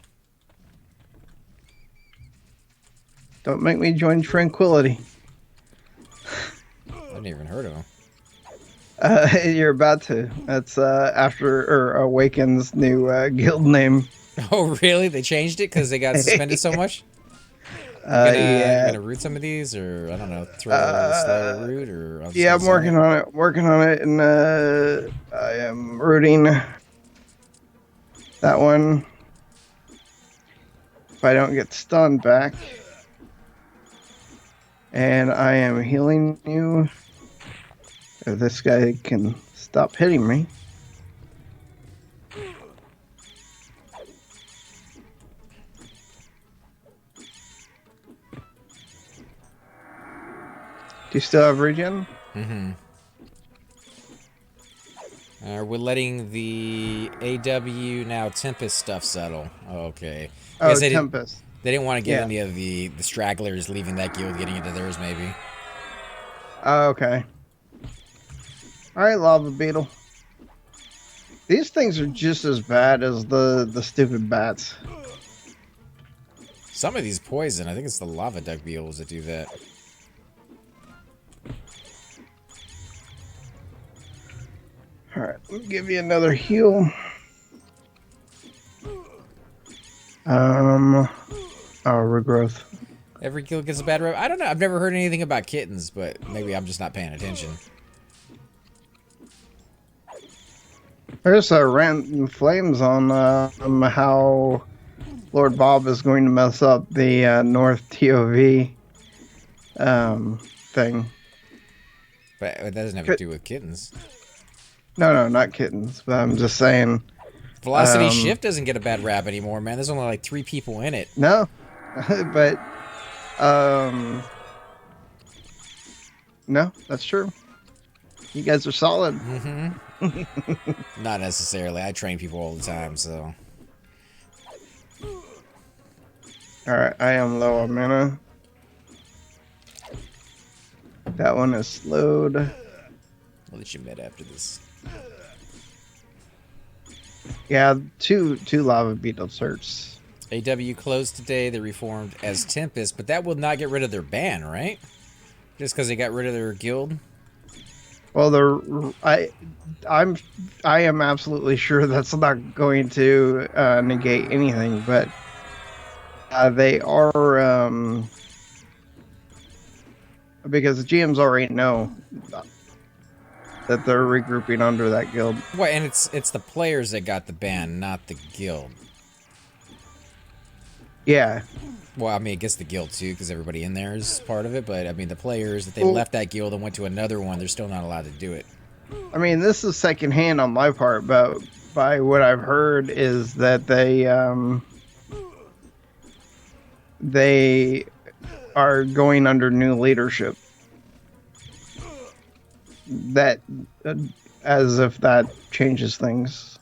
B: Don't make me join Tranquility.
A: I didn't even heard of them.
B: You're about to. That's after or Awaken's new guild name.
A: Oh, really? They changed it because they got suspended so much? You
B: Yeah.
A: gonna root some of these, or I don't know, throw a slow root, or I'll just
B: Yeah, I'm
A: gonna
B: working on it. Working on it, and I am rooting that one. If I don't get stunned back, and I am healing you. If this guy can stop hitting me. Do you still have regen?
A: Mm-hmm. We're letting the AW now Tempest stuff settle. Okay. I
B: Oh,
A: guess
B: Tempest.
A: they didn't want to get
B: Yeah.
A: any of the stragglers leaving that guild getting into theirs, maybe.
B: Oh, okay. All right, Lava Beetle. These things are just as bad as the stupid bats.
A: Some of these poison. I think it's the lava duck beetles that do that.
B: All right, let me give you another heal. Regrowth.
A: Every guild gets a bad rep. I don't know. I've never heard anything about kittens, but maybe I'm just not paying attention.
B: There's a rant in flames on how Lord Bob is going to mess up the North TOV thing.
A: But that doesn't have to do with kittens.
B: No, not kittens. But I'm just saying.
A: Velocity Shift doesn't get a bad rap anymore, man. There's only like 3 people in it.
B: No, but no, that's true. You guys are solid.
A: Mm-hmm. Not necessarily. I train people all the time, so.
B: All right, I am low on mana. That one is slowed.
A: I'll let you med after this.
B: Yeah, two lava beetle certs.
A: AW closed today. They reformed as Tempest, but that will not get rid of their ban, right? Just because they got rid of their guild.
B: Well, I am absolutely sure that's not going to negate anything, but they are because the GMs already know that they're regrouping under that guild.
A: Well, and it's the players that got the ban, not the guild.
B: Yeah.
A: Well, I mean, I guess the guild too, because everybody in there is part of it. But I mean, the players that they left that guild and went to another one, they're still not allowed to do it.
B: I mean, this is secondhand on my part, but by what I've heard is that they are going under new leadership. That as if that changes things.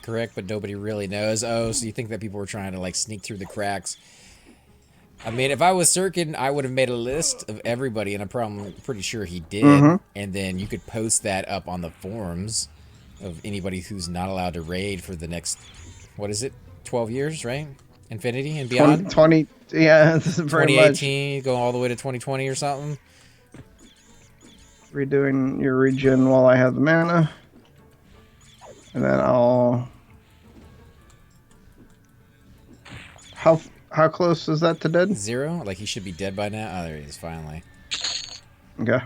A: Correct, but nobody really knows. Oh, so you think that people were trying to like sneak through the cracks? I mean, if I was Sirkin, I would have made a list of everybody, and I'm pretty sure he did. And then you could post that up on the forums of anybody who's not allowed to raid for the next, what is it, 12 years, right? Infinity and beyond?
B: 20 yeah, this is pretty
A: 2018, much. Going all the way to 2020 or something.
B: Redoing your regen while I have the mana. And then I'll... How close is that to dead?
A: 0? Like he should be dead by now? Oh, there he is, finally.
B: Okay.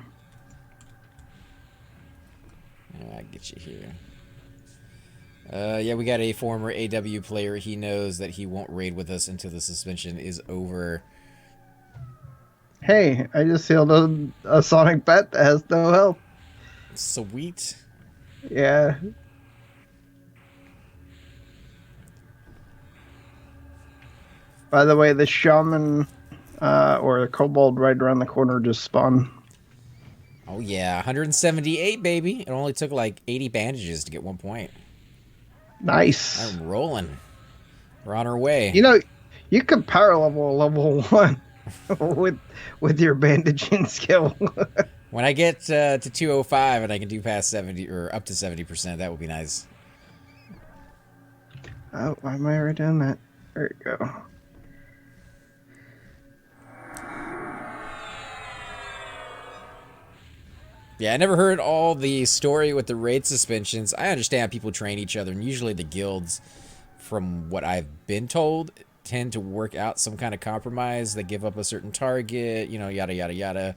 A: I'll get you here. Yeah, we got a former AW player. He knows that he won't raid with us until the suspension is over.
B: Hey, I just sealed a Sonic bet that has no health.
A: Sweet.
B: Yeah. By the way, the shaman or the kobold right around the corner just spawned.
A: Oh yeah, 178, baby. It only took like 80 bandages to get 1 point.
B: Nice.
A: I'm rolling. We're on our way.
B: You know, you could power level level 1 with your bandaging skill.
A: When I get to 205 and I can do past 70 or up to 70%, that would be nice.
B: Oh, why am I already doing that? There you go.
A: Yeah, I never heard all the story with the raid suspensions. I understand people train each other, and usually the guilds, from what I've been told, tend to work out some kind of compromise. They give up a certain target, you know, yada, yada, yada.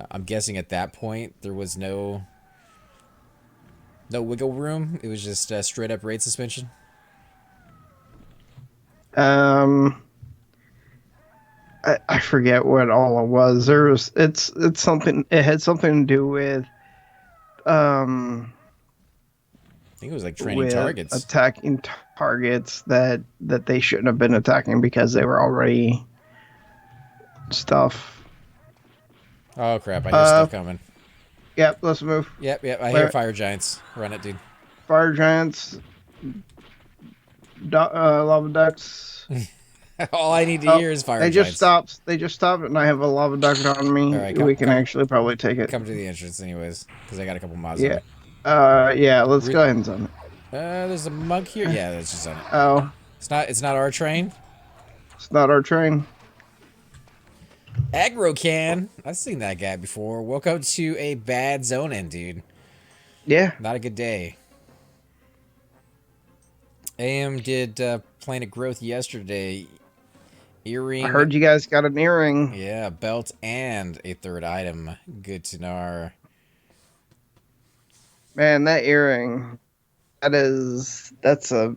A: I'm guessing at that point there was no wiggle room. It was just straight up raid suspension.
B: I forget what all it was. It's something. It had something to do with
A: I think it was like training targets.
B: attacking targets that they shouldn't have been attacking because they were already stuff.
A: Oh crap! I hear stuff coming.
B: Yep, let's move.
A: Yep. I hear fire giants. Run it, dude.
B: Fire giants, lava ducks.
A: All I need to hear is fire
B: They
A: giants.
B: just stopped. They just stopped, and I have a lava duck on me.
A: All right,
B: we can actually probably take it.
A: Come to the entrance, anyways, because I got a couple mods.
B: Yeah. Yeah. Let's go ahead and zone it.
A: There's a monk here. Yeah, that's just on it.
B: Oh.
A: It's not our train.
B: It's not our train.
A: Aggro can. I've seen that guy before. Welcome to a bad zone end, dude.
B: Yeah.
A: Not a good day. AM did Planet Growth yesterday. Earring.
B: I heard you guys got an earring.
A: Yeah, belt and a third item. Good to know.
B: Man, that earring. That's a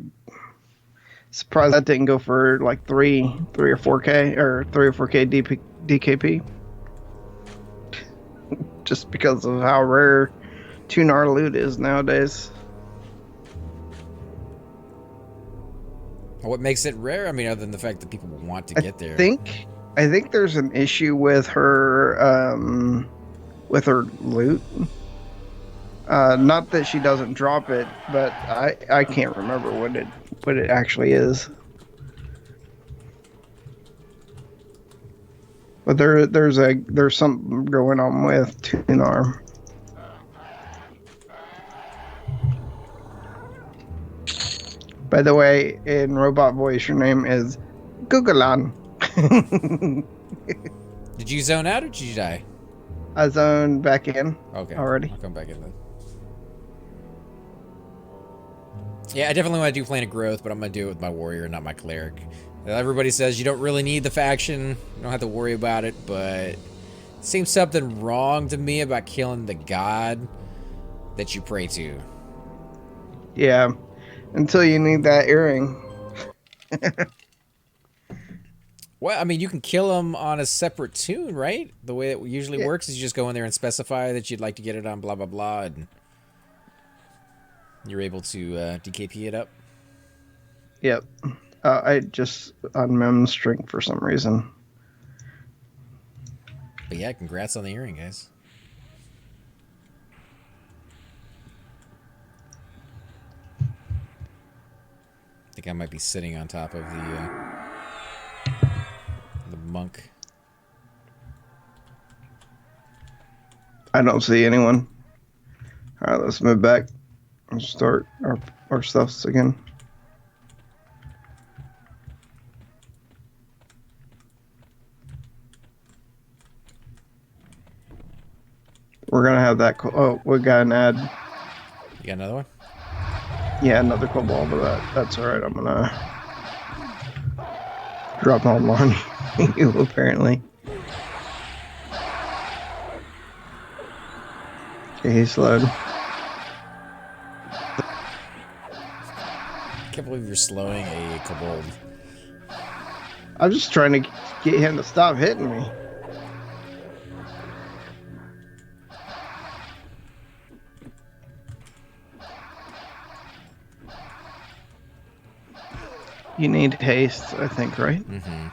B: surprise that didn't go for like 3 or 4K or 3 or 4K DKP. Just because of how rare Tunar loot is nowadays.
A: What makes it rare? I mean, other than the fact that people want to get there.
B: I think there's an issue with her loot. Not that she doesn't drop it, but I can't remember what it actually is. But there's something going on with Tunar. By the way, in robot voice, your name is Gugalan.
A: Did you zone out or did you die?
B: I zoned back in.
A: Okay.
B: Already.
A: I'll come back in then. Yeah, I definitely want to do Planet Growth, but I'm going to do it with my warrior, not my cleric. Everybody says you don't really need the faction. You don't have to worry about it, but it seems something wrong to me about killing the god that you pray to.
B: Yeah. Until you need that earring.
A: Well, I mean, you can kill them on a separate tune, right? The way it usually works is you just go in there and specify that you'd like to get it on blah, blah, blah, and you're able to DKP it up.
B: Yep. I just on Mem string for some reason.
A: But yeah, congrats on the earring, guys. I think I might be sitting on top of the monk.
B: I don't see anyone. All right, let's move back and start our stuffs again. We're gonna have that. Oh, we got an ad.
A: You got another one?
B: Yeah, another kobold, but that's all right. I'm gonna drop home on you apparently. Okay, he's slowed.
A: I can't believe you're slowing a kobold.
B: I'm just trying to get him to stop hitting me. You need haste, I think, right?
A: Mm-hmm.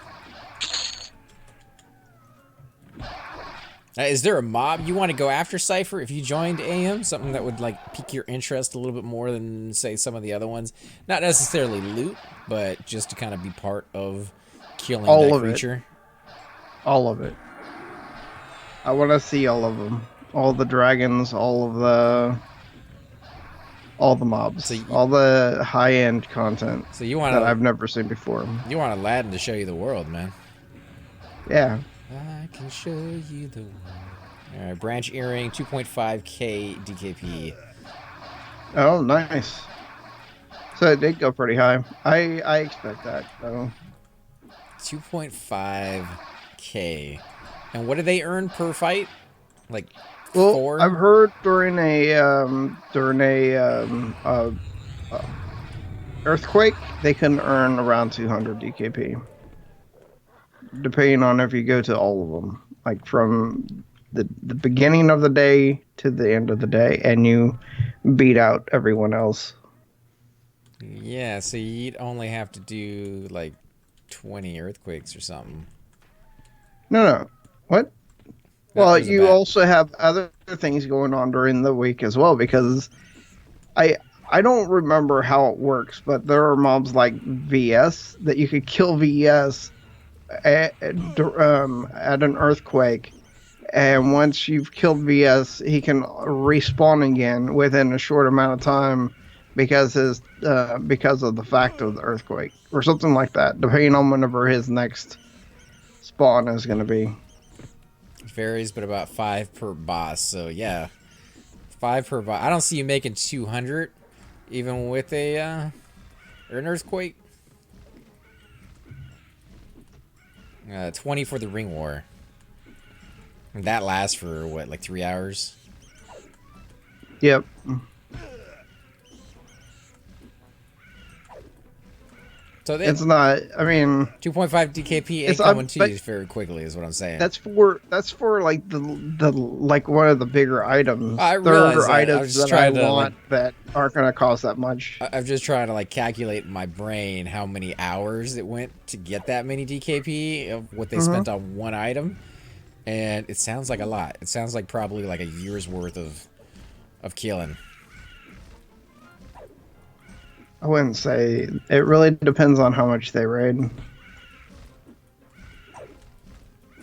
A: Is there a mob you want to go after, Cypher, if you joined AM? Something that would, like, pique your interest a little bit more than, say, some of the other ones? Not necessarily loot, but just to kind of be part of killing
B: All
A: that
B: of it.
A: creature.
B: All of it. I want to see all of them. All the dragons, all the mobs,
A: So
B: all the high-end content
A: you
B: that
A: want
B: I've never seen before.
A: Aladdin to show you the world, man.
B: Yeah.
A: I can show you the world. All right, branch earring, 2.5k DKP.
B: Oh, nice. So it did go pretty high. I expect that though.
A: 2.5k. And what do they earn per fight? Like
B: Well, I've
A: 4?
B: heard during a earthquake they can earn around 200 DKP, depending on if you go to all of them, like from the beginning of the day to the end of the day, and you beat out everyone else.
A: Yeah, so you'd only have to do like 20 earthquakes or something.
B: No. What?
A: That
B: Well,
A: there's a
B: you
A: bat.
B: also have other things going on during the week as well, because I I don't remember how it works, but there are mobs like VS that you could kill VS at an earthquake, and once you've killed VS, he can respawn again within a short amount of time because of the fact of the earthquake or something like that, depending on whenever his next spawn is going to be.
A: It varies, but about 5 per boss. So yeah, 5 per boss. I don't see you making 200, even with an earthquake. 20 for the ring war. And that lasts for what, like 3 hours?
B: Yep.
A: So
B: It's not. I mean,
A: 2.5 DKP ain't
B: it's
A: coming to
B: but
A: you very quickly, is what I'm saying.
B: that's for like the like one of the bigger items.
A: I
B: There
A: realize
B: are
A: that. I was
B: items
A: just
B: that I
A: trying to like.
B: want that aren't going to cost that much.
A: I'm just trying to like calculate in my brain how many hours it went to get that many DKP of what they
B: Hmm.
A: spent on one item, and it sounds like a lot. It sounds like probably like a year's worth of killing.
B: I wouldn't say. It really depends on how much they raid.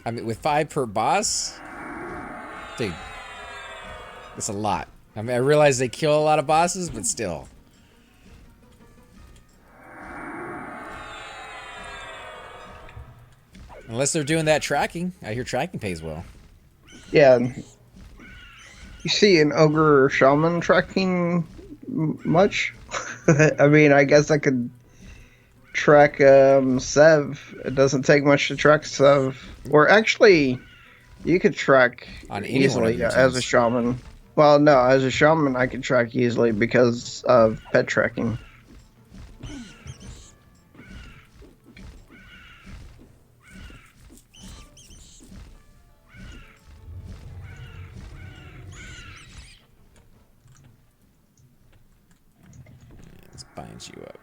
A: I mean, with 5 per boss, dude, that's a lot. I mean, I realize they kill a lot of bosses, but still. Unless they're doing that tracking. I hear tracking pays well.
B: Yeah. You see an ogre or shaman tracking much? I mean, I guess I could track Sev. It doesn't take much to track Sev. Or actually, you could track
A: On any one of
B: easily
A: your
B: as a
A: teams.
B: shaman. Well, no, as a shaman, I can track easily because of pet tracking.
A: Let's bind you up.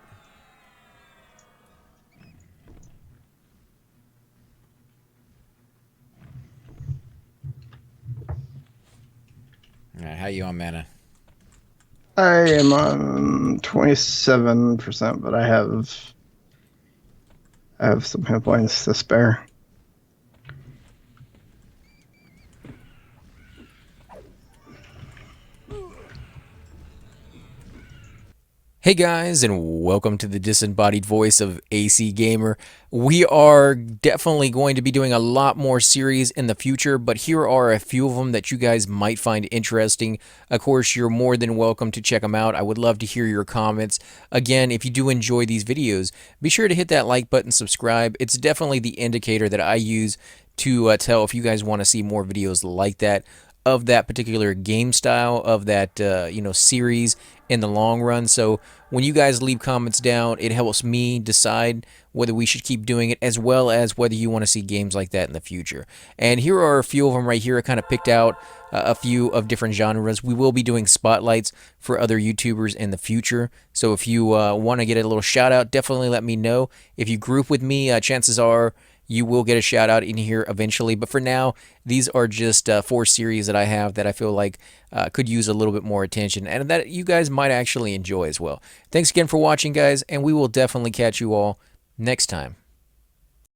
A: Alright, how you on mana?
B: I am on 27%, but I have some hit points to spare.
A: Hey guys, and welcome to the disembodied voice of AC Gamer. We are definitely going to be doing a lot more series in the future, but here are a few of them that you guys might find interesting. Of course, you're more than welcome to check them out. I would love to hear your comments. Again, if you do enjoy these videos, be sure to hit that like button, subscribe. It's definitely the indicator that I use to tell if you guys want to see more videos like that. of that particular game style, of that series in the long run. So when you guys leave comments down, it helps me decide whether we should keep doing it, as well as whether you want to see games like that in the future. And here are a few of them right here. I kind of picked out a few of different genres. We will be doing spotlights for other YouTubers in the future. So if you want to get a little shout out, definitely let me know. If you group with me, chances are you will get a shout out in here eventually. But for now, these are just 4 series that I have that I feel like could use a little bit more attention and that you guys might actually enjoy as well. Thanks again for watching, guys, and we will definitely catch you all next time.